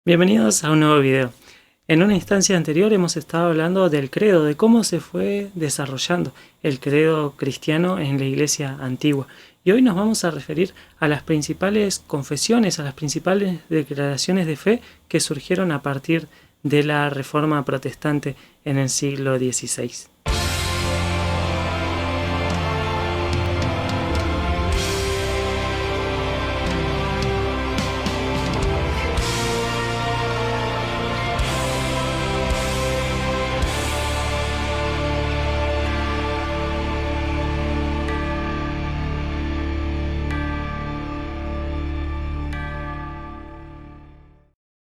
Bienvenidos a un nuevo video. En una instancia anterior hemos estado hablando del credo, de cómo se fue desarrollando el credo cristiano en la iglesia antigua. Y hoy nos vamos a referir a las principales confesiones, a las principales declaraciones de fe que surgieron a partir de la Reforma Protestante en el siglo XVI.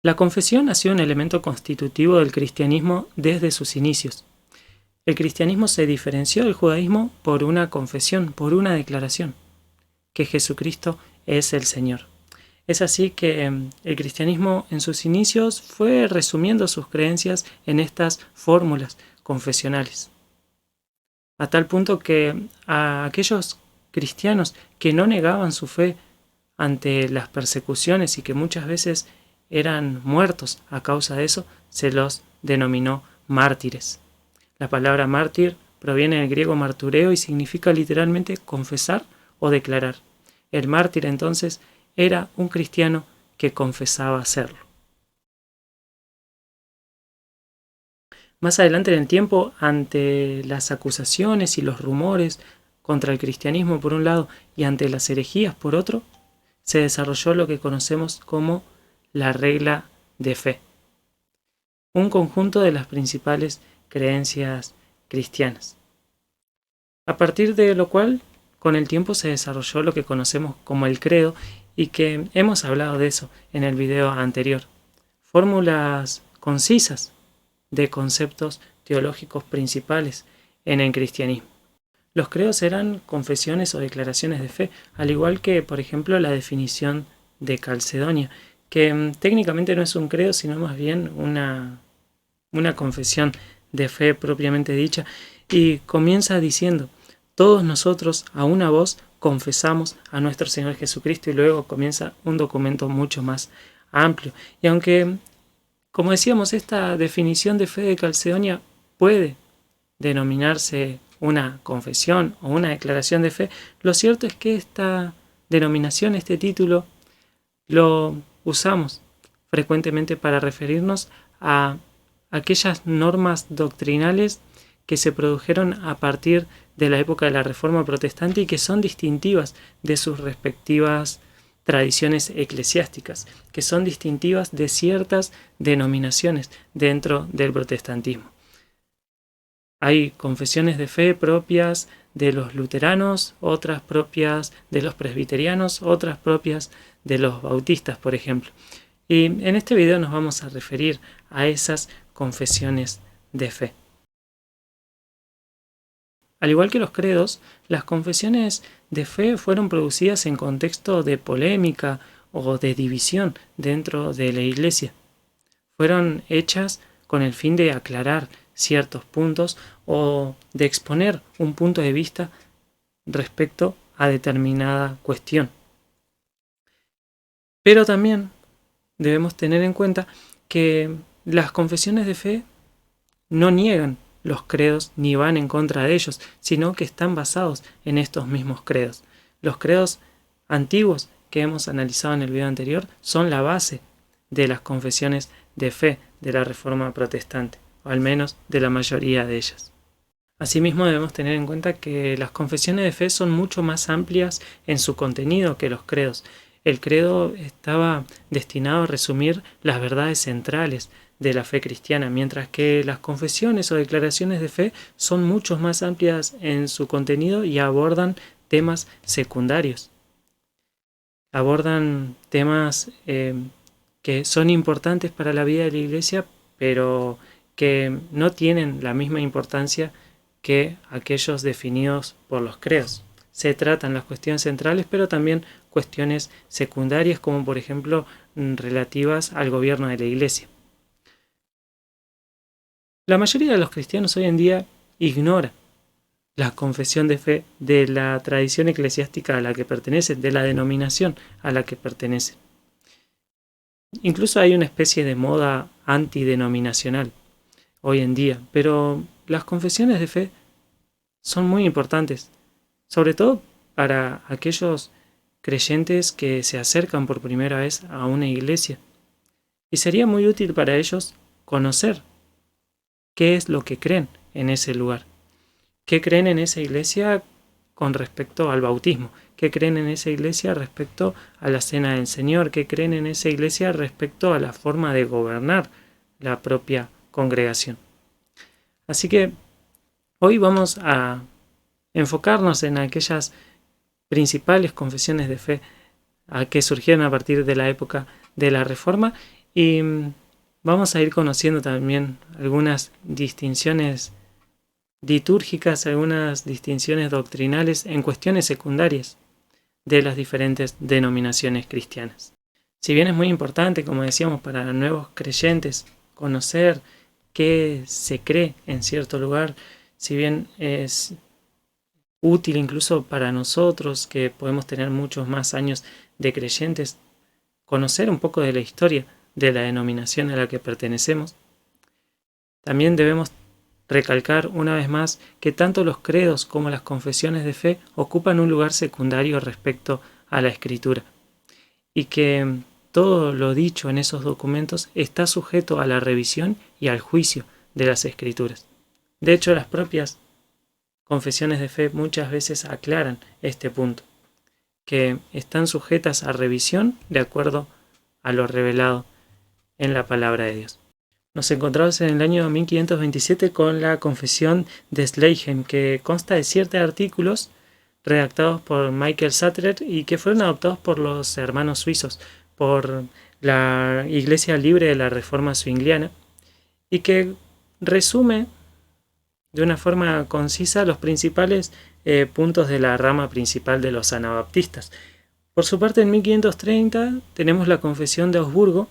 La confesión ha sido un elemento constitutivo del cristianismo desde sus inicios. El cristianismo se diferenció del judaísmo por una confesión, por una declaración, que Jesucristo es el Señor. Es así que el cristianismo en sus inicios fue resumiendo sus creencias en estas fórmulas confesionales. A tal punto que a aquellos cristianos que no negaban su fe ante las persecuciones y que muchas veces eran muertos a causa de eso, se los denominó mártires. La palabra mártir proviene del griego martureo y significa literalmente confesar o declarar. El mártir entonces era un cristiano que confesaba serlo. Más adelante en el tiempo, ante las acusaciones y los rumores contra el cristianismo por un lado y ante las herejías por otro, se desarrolló lo que conocemos como la regla de fe, un conjunto de las principales creencias cristianas, a partir de lo cual con el tiempo se desarrolló lo que conocemos como el credo y que hemos hablado de eso en el video anterior, fórmulas concisas de conceptos teológicos principales en el cristianismo. Los credos eran confesiones o declaraciones de fe, al igual que, por ejemplo, la definición de Calcedonia, que técnicamente no es un credo, sino más bien una confesión de fe propiamente dicha, y comienza diciendo: todos nosotros a una voz confesamos a nuestro Señor Jesucristo, y luego comienza un documento mucho más amplio. Y aunque, como decíamos, esta definición de fe de Calcedonia puede denominarse una confesión o una declaración de fe, lo cierto es que esta denominación, este título, lo usamos frecuentemente para referirnos a aquellas normas doctrinales que se produjeron a partir de la época de la Reforma Protestante y que son distintivas de sus respectivas tradiciones eclesiásticas, que son distintivas de ciertas denominaciones dentro del protestantismo. Hay confesiones de fe propias de los luteranos, otras propias de los presbiterianos, otras propias de los bautistas, por ejemplo. Y en este video nos vamos a referir a esas confesiones de fe. Al igual que los credos, las confesiones de fe fueron producidas en contexto de polémica o de división dentro de la iglesia. Fueron hechas con el fin de aclarar ciertos puntos o de exponer un punto de vista respecto a determinada cuestión. Pero también debemos tener en cuenta que las confesiones de fe no niegan los credos ni van en contra de ellos, sino que están basados en estos mismos credos. Los credos antiguos que hemos analizado en el video anterior son la base de las confesiones de fe de la Reforma Protestante, o al menos de la mayoría de ellas. Asimismo, debemos tener en cuenta que las confesiones de fe son mucho más amplias en su contenido que los credos. El credo estaba destinado a resumir las verdades centrales de la fe cristiana, mientras que las confesiones o declaraciones de fe son mucho más amplias en su contenido y abordan temas secundarios. Abordan temas que son importantes para la vida de la iglesia, pero que no tienen la misma importancia que aquellos definidos por los credos. Se tratan las cuestiones centrales, pero también cuestiones secundarias, como por ejemplo relativas al gobierno de la iglesia. La mayoría de los cristianos hoy en día ignora la confesión de fe de la tradición eclesiástica a la que pertenecen, de la denominación a la que pertenecen. Incluso hay una especie de moda antidenominacional hoy en día, pero las confesiones de fe son muy importantes, sobre todo para aquellos creyentes que se acercan por primera vez a una iglesia. Y sería muy útil para ellos conocer qué es lo que creen en ese lugar, qué creen en esa iglesia con respecto al bautismo, qué creen en esa iglesia respecto a la cena del Señor, qué creen en esa iglesia respecto a la forma de gobernar la propia congregación. Así que hoy vamos a enfocarnos en aquellas principales confesiones de fe que surgieron a partir de la época de la Reforma y vamos a ir conociendo también algunas distinciones litúrgicas, algunas distinciones doctrinales en cuestiones secundarias de las diferentes denominaciones cristianas. Si bien es muy importante, como decíamos, para nuevos creyentes conocer qué se cree en cierto lugar, si bien es útil incluso para nosotros que podemos tener muchos más años de creyentes, conocer un poco de la historia de la denominación a la que pertenecemos, también debemos recalcar una vez más que tanto los credos como las confesiones de fe ocupan un lugar secundario respecto a la escritura y que todo lo dicho en esos documentos está sujeto a la revisión y al juicio de las escrituras. De hecho, las propias confesiones de fe muchas veces aclaran este punto, que están sujetas a revisión de acuerdo a lo revelado en la palabra de Dios. Nos encontramos en el año 1527 con la Confesión de Schleicher, que consta de 7 artículos redactados por Michael Sattler y que fueron adoptados por los hermanos suizos, por la Iglesia Libre de la Reforma Zwingliana, y que resume de una forma concisa los principales puntos de la rama principal de los anabaptistas. Por su parte, en 1530 tenemos la Confesión de Augsburgo,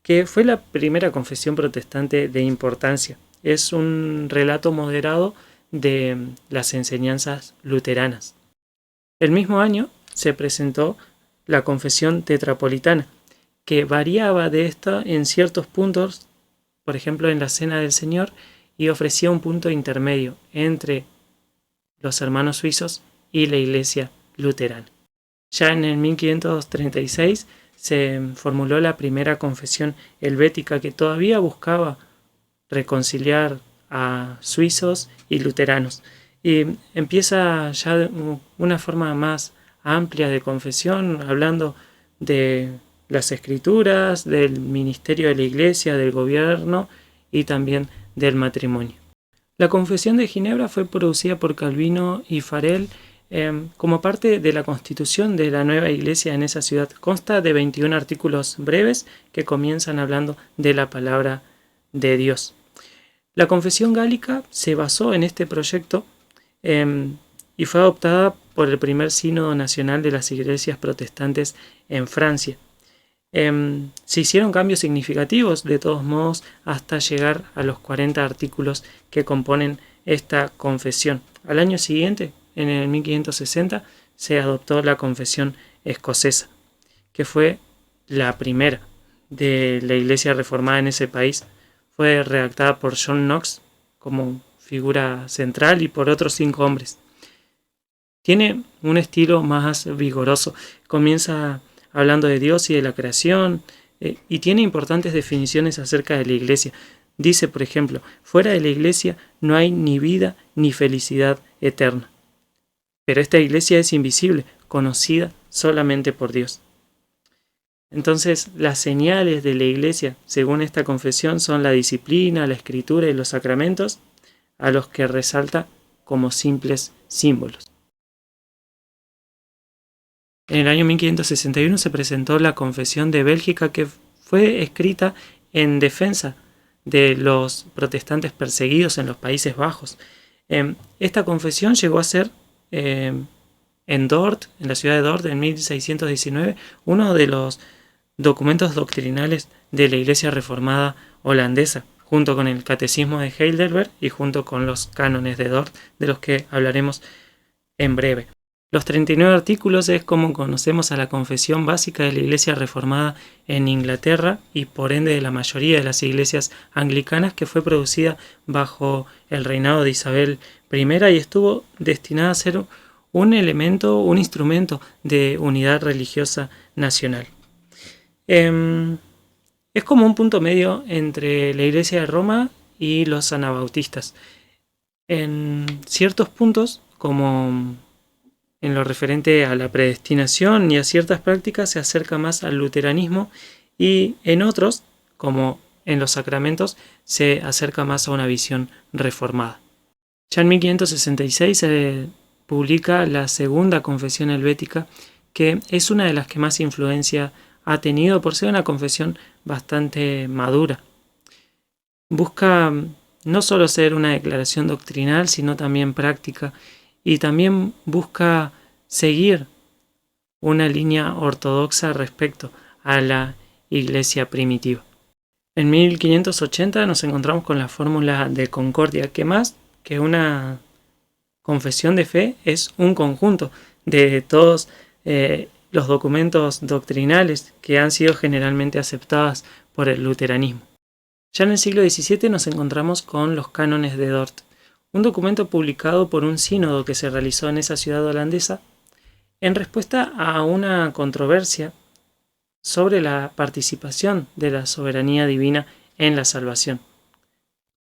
que fue la primera confesión protestante de importancia. Es un relato moderado de las enseñanzas luteranas. El mismo año se presentó la Confesión Tetrapolitana, que variaba de esta en ciertos puntos, por ejemplo en la Cena del Señor, y ofrecía un punto intermedio entre los hermanos suizos y la Iglesia luterana. Ya en el 1536 se formuló la primera confesión helvética que todavía buscaba reconciliar a suizos y luteranos. Y empieza ya una forma más amplia de confesión, hablando de las escrituras, del ministerio de la iglesia, del gobierno y también del matrimonio. La Confesión de Ginebra fue producida por Calvino y Farel como parte de la constitución de la nueva iglesia en esa ciudad. Consta de 21 artículos breves que comienzan hablando de la palabra de Dios. La Confesión Gálica se basó en este proyecto y fue adoptada por el primer sínodo nacional de las iglesias protestantes en Francia. Se hicieron cambios significativos de todos modos hasta llegar a los 40 artículos que componen esta confesión. Al año siguiente, en el 1560, se adoptó la Confesión Escocesa, que fue la primera de la iglesia reformada en ese país. Fue redactada por John Knox como figura central y por otros 5 hombres. Tiene un estilo más vigoroso. Comienza hablando de Dios y de la creación y tiene importantes definiciones acerca de la iglesia. Dice, por ejemplo, fuera de la iglesia no hay ni vida ni felicidad eterna. Pero esta iglesia es invisible, conocida solamente por Dios. Entonces, las señales de la iglesia, según esta confesión, son la disciplina, la escritura y los sacramentos, a los que resalta como simples símbolos. En el año 1561 se presentó la Confesión de Bélgica, que fue escrita en defensa de los protestantes perseguidos en los Países Bajos. Esta confesión llegó a ser en Dort, en la ciudad de Dort, en 1619, uno de los documentos doctrinales de la Iglesia Reformada holandesa, junto con el Catecismo de Heidelberg y junto con los cánones de Dort, de los que hablaremos en breve. Los 39 artículos es como conocemos a la confesión básica de la Iglesia Reformada en Inglaterra y por ende de la mayoría de las iglesias anglicanas, que fue producida bajo el reinado de Isabel I y estuvo destinada a ser un elemento, un instrumento de unidad religiosa nacional. Es como un punto medio entre la Iglesia de Roma y los anabautistas. En ciertos puntos, como en lo referente a la predestinación y a ciertas prácticas, se acerca más al luteranismo, y en otros, como en los sacramentos, se acerca más a una visión reformada. Ya en 1566 se publica la segunda confesión helvética, que es una de las que más influencia ha tenido por ser una confesión bastante madura. Busca no solo ser una declaración doctrinal, sino también práctica, y también busca seguir una línea ortodoxa respecto a la iglesia primitiva. En 1580 nos encontramos con la fórmula de concordia, que más que una confesión de fe es un conjunto de todos los documentos doctrinales que han sido generalmente aceptados por el luteranismo. Ya en el siglo XVII nos encontramos con los cánones de Dort, un documento publicado por un sínodo que se realizó en esa ciudad holandesa en respuesta a una controversia sobre la participación de la soberanía divina en la salvación.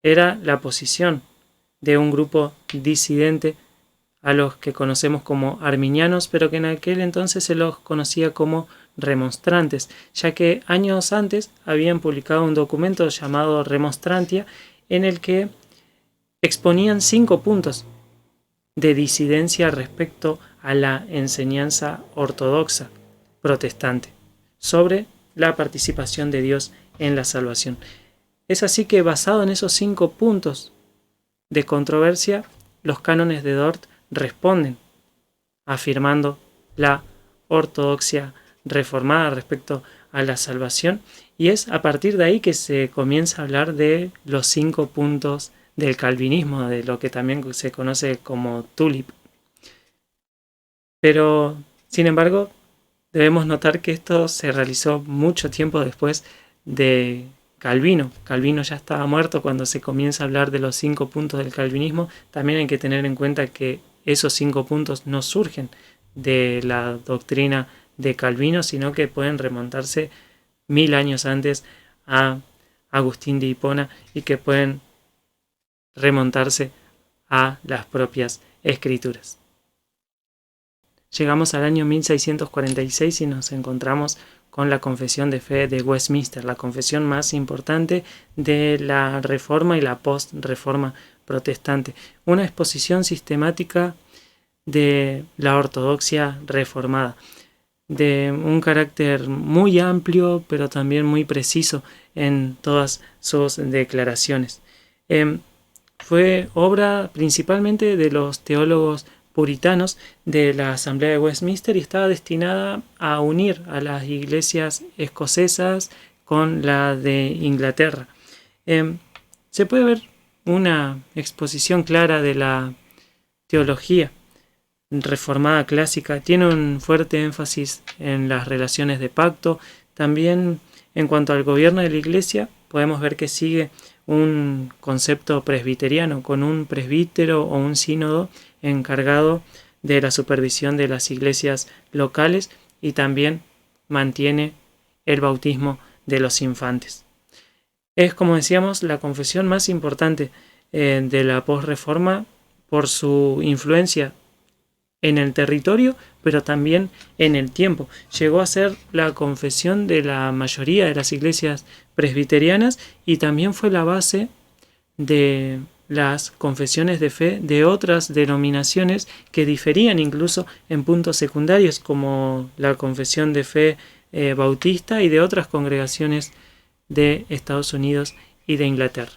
Era la posición de un grupo disidente a los que conocemos como arminianos, pero que en aquel entonces se los conocía como remonstrantes, ya que años antes habían publicado un documento llamado Remonstrantia, en el que exponían 5 puntos de disidencia respecto a la enseñanza ortodoxa protestante sobre la participación de Dios en la salvación. Es así que, basado en esos 5 puntos de controversia, los cánones de Dort responden afirmando la ortodoxia reformada respecto a la salvación, y es a partir de ahí que se comienza a hablar de los 5 puntos del calvinismo, de lo que también se conoce como tulip. Pero, sin embargo, debemos notar que esto se realizó mucho tiempo después de Calvino. Calvino ya estaba muerto cuando se comienza a hablar de los 5 puntos del calvinismo. También hay que tener en cuenta que esos 5 puntos no surgen de la doctrina de Calvino, sino que pueden remontarse 1000 años antes a Agustín de Hipona, y que pueden remontarse a las propias escrituras. Llegamos al año 1646 y nos encontramos con la Confesión de Fe de Westminster, la confesión más importante de la Reforma y la post-Reforma protestante. Una exposición sistemática de la ortodoxia reformada, de un carácter muy amplio, pero también muy preciso en todas sus declaraciones. Fue obra principalmente de los teólogos puritanos de la Asamblea de Westminster, y estaba destinada a unir a las iglesias escocesas con la de Inglaterra. Se puede ver una exposición clara de la teología reformada clásica. Tiene un fuerte énfasis en las relaciones de pacto. También, en cuanto al gobierno de la iglesia, podemos ver que sigue un concepto presbiteriano, con un presbítero o un sínodo encargado de la supervisión de las iglesias locales, y también mantiene el bautismo de los infantes. Es, como decíamos, la confesión más importante de la posreforma por su influencia en el territorio, pero también en el tiempo. Llegó a ser la confesión de la mayoría de las iglesias presbiterianas, y también fue la base de las confesiones de fe de otras denominaciones que diferían incluso en puntos secundarios, como la confesión de fe bautista y de otras congregaciones de Estados Unidos y de Inglaterra.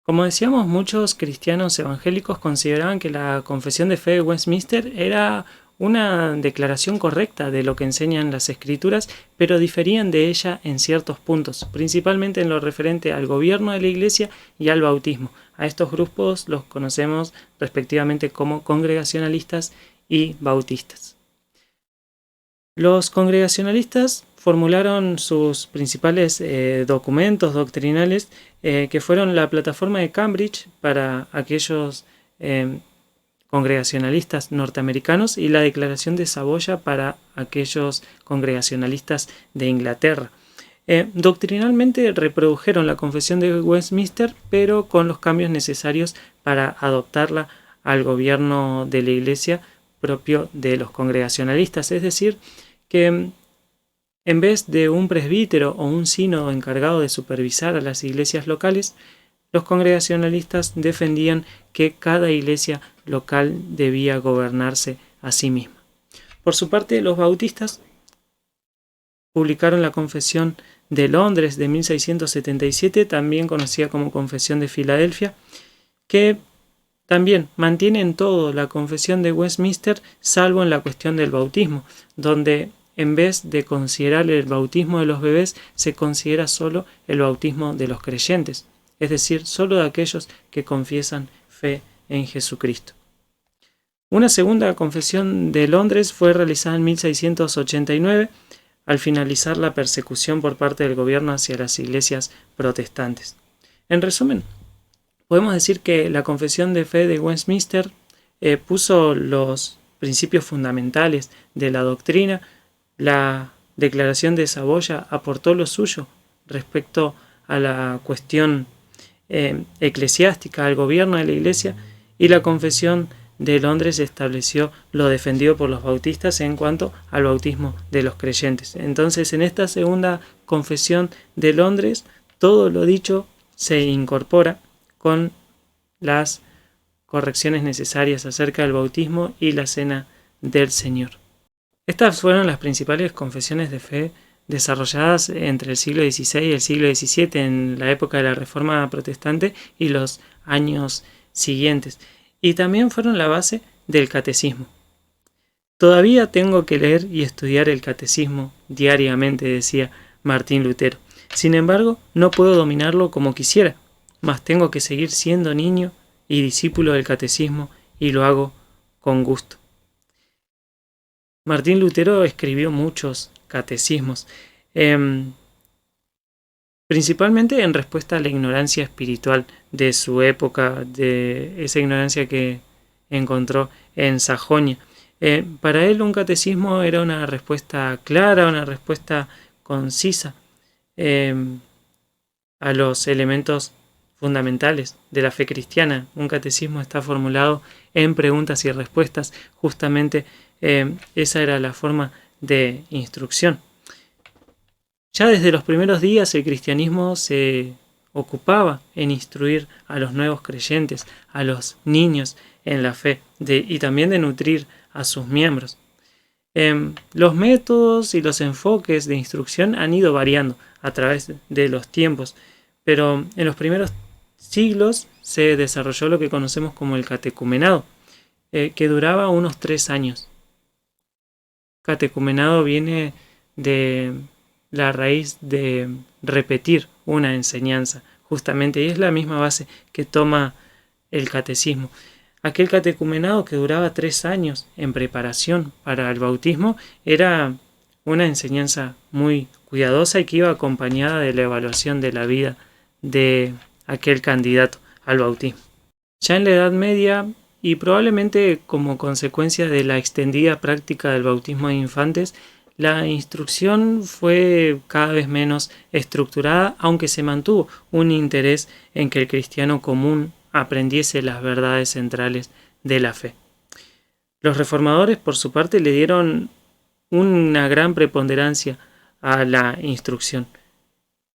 Como decíamos, muchos cristianos evangélicos consideraban que la confesión de fe de Westminster era una declaración correcta de lo que enseñan las escrituras, pero diferían de ella en ciertos puntos, principalmente en lo referente al gobierno de la iglesia y al bautismo. A estos grupos los conocemos respectivamente como congregacionalistas y bautistas. Los congregacionalistas formularon sus principales documentos doctrinales que fueron la Plataforma de Cambridge para aquellos congregacionalistas norteamericanos y la Declaración de Saboya para aquellos congregacionalistas de Inglaterra. Doctrinalmente reprodujeron la Confesión de Westminster, pero con los cambios necesarios para adoptarla al gobierno de la Iglesia propio de los congregacionalistas, es decir, que en vez de un presbítero o un sínodo encargado de supervisar a las iglesias locales, los congregacionalistas defendían que cada iglesia local debía gobernarse a sí misma. Por su parte, los bautistas publicaron la Confesión de Londres de 1677, también conocida como Confesión de Filadelfia, que también mantiene en todo la Confesión de Westminster, salvo en la cuestión del bautismo, donde en vez de considerar el bautismo de los bebés, se considera solo el bautismo de los creyentes, es decir, solo de aquellos que confiesan fe en Jesucristo. Una segunda confesión de Londres fue realizada en 1689, al finalizar la persecución por parte del gobierno hacia las iglesias protestantes. En resumen, podemos decir que la Confesión de Fe de Westminster puso los principios fundamentales de la doctrina. La Declaración de Saboya aportó lo suyo respecto a la cuestión eclesiástica, al gobierno de la Iglesia, y la Confesión de Londres estableció lo defendido por los bautistas en cuanto al bautismo de los creyentes. Entonces, en esta segunda Confesión de Londres, todo lo dicho se incorpora con las correcciones necesarias acerca del bautismo y la cena del Señor. Estas fueron las principales confesiones de fe desarrolladas entre el siglo XVI y el siglo XVII, en la época de la Reforma Protestante y los años siguientes, y también fueron la base del catecismo. Todavía tengo que leer y estudiar el catecismo diariamente, decía Martín Lutero. Sin embargo, no puedo dominarlo como quisiera, mas tengo que seguir siendo niño y discípulo del catecismo, y lo hago con gusto. Martín Lutero escribió muchos catecismos, principalmente en respuesta a la ignorancia espiritual de su época, de esa ignorancia que encontró en Sajonia. Para él un catecismo era una respuesta clara, una respuesta concisa a los elementos fundamentales de la fe cristiana. Un catecismo está formulado en preguntas y respuestas. Justamente esa era la forma de instrucción. Ya desde los primeros días el cristianismo se ocupaba en instruir a los nuevos creyentes, a los niños en la fe, y también de nutrir a sus miembros. Los métodos y los enfoques de instrucción han ido variando a través de los tiempos, pero en los primeros siglos se desarrolló lo que conocemos como el catecumenado, que duraba unos 3 años. Catecumenado viene de la raíz de repetir una enseñanza, justamente, y es la misma base que toma el catecismo. Aquel catecumenado que duraba 3 años en preparación para el bautismo era una enseñanza muy cuidadosa y que iba acompañada de la evaluación de la vida de aquel candidato al bautismo. Ya en la Edad Media, y probablemente como consecuencia de la extendida práctica del bautismo de infantes, la instrucción fue cada vez menos estructurada, aunque se mantuvo un interés en que el cristiano común aprendiese las verdades centrales de la fe. Los reformadores, por su parte, le dieron una gran preponderancia a la instrucción.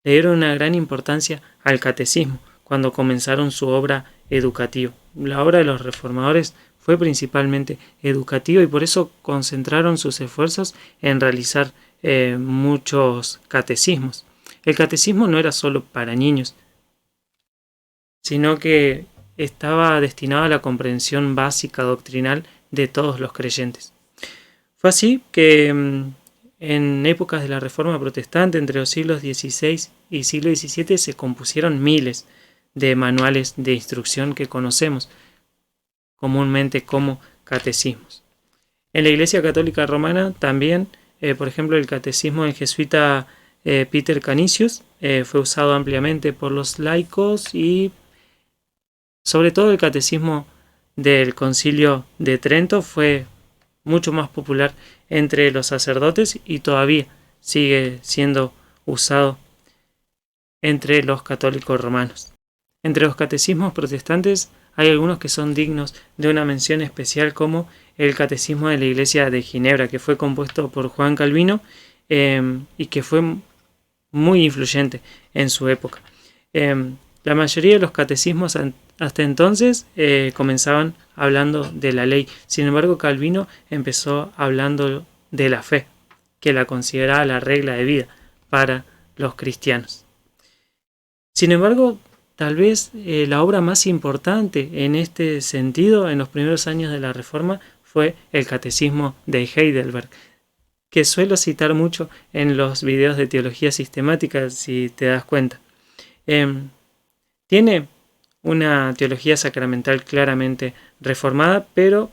Le dieron una gran importancia al catecismo cuando comenzaron su obra educativa. La obra de los reformadores fue principalmente educativa y por eso concentraron sus esfuerzos en realizar muchos catecismos. El catecismo no era solo para niños, sino que estaba destinado a la comprensión básica doctrinal de todos los creyentes. Fue así que en épocas de la Reforma Protestante, entre los siglos XVI y siglo XVII, se compusieron miles de manuales de instrucción que conocemos comúnmente como catecismos. En la Iglesia Católica Romana también, por ejemplo, el catecismo del jesuita Peter Canisius fue usado ampliamente por los laicos y sobre todo el catecismo del Concilio de Trento fue mucho más popular entre los sacerdotes y todavía sigue siendo usado entre los católicos romanos. Entre los catecismos protestantes hay algunos que son dignos de una mención especial, como el Catecismo de la Iglesia de Ginebra, que fue compuesto por Juan Calvino y que fue muy influyente en su época. La mayoría de los catecismos hasta entonces comenzaban hablando de la ley. Sin embargo, Calvino empezó hablando de la fe, que la consideraba la regla de vida para los cristianos. Sin embargo, tal vez la obra más importante en este sentido en los primeros años de la Reforma fue el Catecismo de Heidelberg, que suelo citar mucho en los videos de teología sistemática, si te das cuenta. Tiene una teología sacramental claramente reformada, pero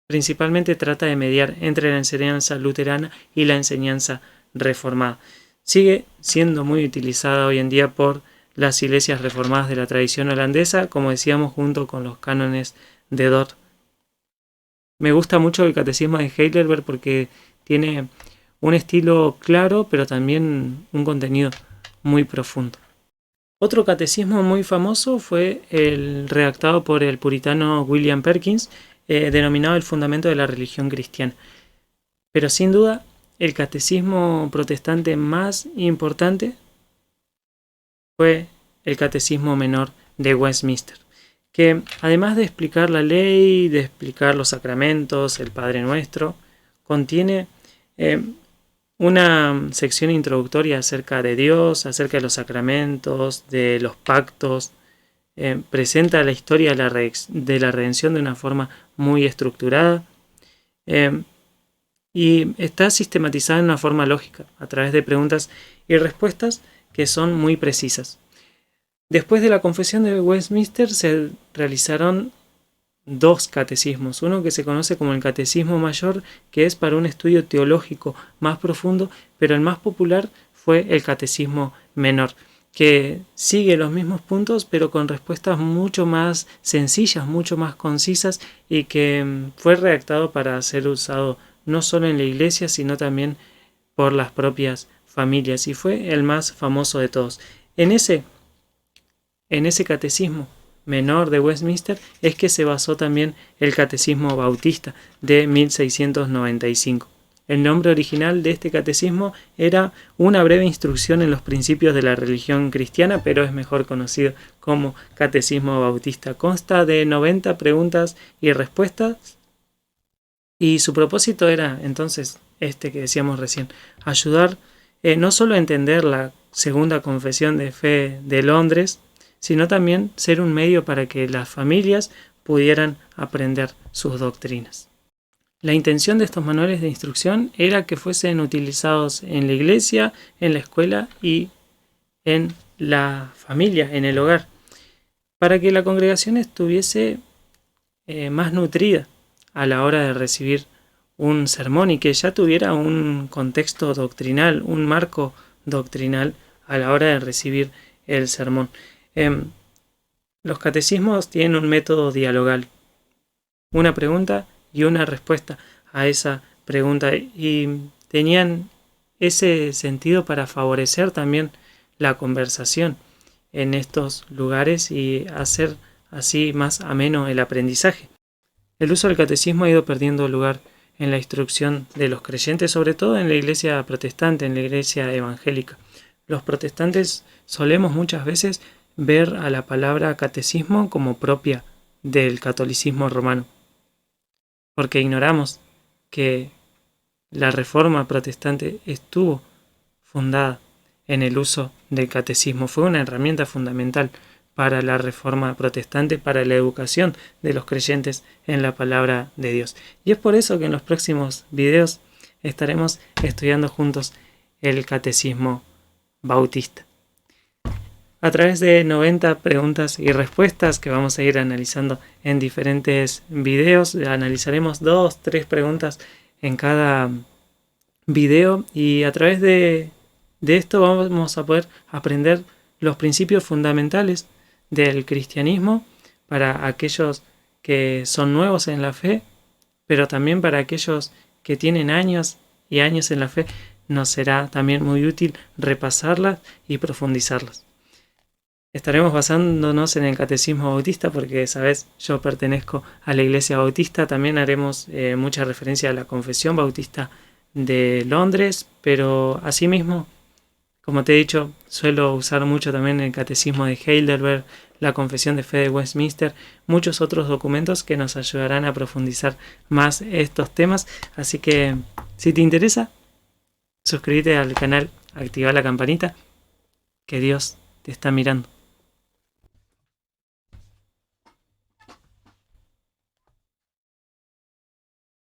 principalmente trata de mediar entre la enseñanza luterana y la enseñanza reformada. Sigue siendo muy utilizada hoy en día por las iglesias reformadas de la tradición holandesa, como decíamos, junto con los cánones de Dort. Me gusta mucho el catecismo de Heidelberg porque tiene un estilo claro, pero también un contenido muy profundo. Otro catecismo muy famoso fue el redactado por el puritano William Perkins, denominado el fundamento de la religión cristiana. Pero sin duda, el catecismo protestante más importante fue el Catecismo Menor de Westminster, que además de explicar la ley, de explicar los sacramentos, el Padre Nuestro, contiene una sección introductoria acerca de Dios, acerca de los sacramentos, de los pactos. Presenta la historia de la redención de una forma muy estructurada y está sistematizada en una forma lógica, a través de preguntas y respuestas que son muy precisas. Después de la Confesión de Westminster se realizaron dos catecismos, uno que se conoce como el Catecismo Mayor, que es para un estudio teológico más profundo, pero el más popular fue el Catecismo Menor, que sigue los mismos puntos pero con respuestas mucho más sencillas, mucho más concisas, y que fue redactado para ser usado no solo en la iglesia sino también por las propias familias, y fue el más famoso de todos. En ese Catecismo Menor de Westminster es que se basó también el Catecismo Bautista de 1695. El nombre original de este catecismo era Una breve instrucción en los principios de la religión cristiana, pero es mejor conocido como Catecismo Bautista. Consta de 90 preguntas y respuestas, y su propósito era entonces que decíamos recién: ayudar no solo a entender la Segunda Confesión de Fe de Londres, sino también ser un medio para que las familias pudieran aprender sus doctrinas. La intención de estos manuales de instrucción era que fuesen utilizados en la iglesia, en la escuela y en la familia, en el hogar, para que la congregación estuviese más nutrida a la hora de recibir un sermón y que ya tuviera un contexto doctrinal, un marco doctrinal a la hora de recibir el sermón. Los catecismos tienen un método dialogal, una pregunta y una respuesta a esa pregunta, y tenían ese sentido para favorecer también la conversación en estos lugares y hacer así más ameno el aprendizaje. El uso del catecismo ha ido perdiendo lugar en la instrucción de los creyentes, sobre todo en la iglesia protestante, en la iglesia evangélica. Los protestantes solemos muchas veces ver a la palabra catecismo como propia del catolicismo romano, porque ignoramos que la reforma protestante estuvo fundada en el uso del catecismo. Fue una herramienta fundamental para la reforma protestante, para la educación de los creyentes en la palabra de Dios. Y es por eso que en los próximos videos estaremos estudiando juntos el catecismo bautista. a través de 90 preguntas y respuestas que vamos a ir analizando en diferentes videos. Analizaremos 2, 3 preguntas en cada video y a través de esto vamos a poder aprender los principios fundamentales del cristianismo para aquellos que son nuevos en la fe, pero también para aquellos que tienen años y años en la fe, nos será también muy útil repasarlas y profundizarlas. Estaremos basándonos en el Catecismo Bautista porque, sabes, yo pertenezco a la Iglesia Bautista. También haremos mucha referencia a la Confesión Bautista de Londres, pero asimismo, como te he dicho, suelo usar mucho también el Catecismo de Heidelberg, la Confesión de Fe de Westminster, muchos otros documentos que nos ayudarán a profundizar más estos temas. Así que, si te interesa, suscríbete al canal, activa la campanita, que Dios te está mirando.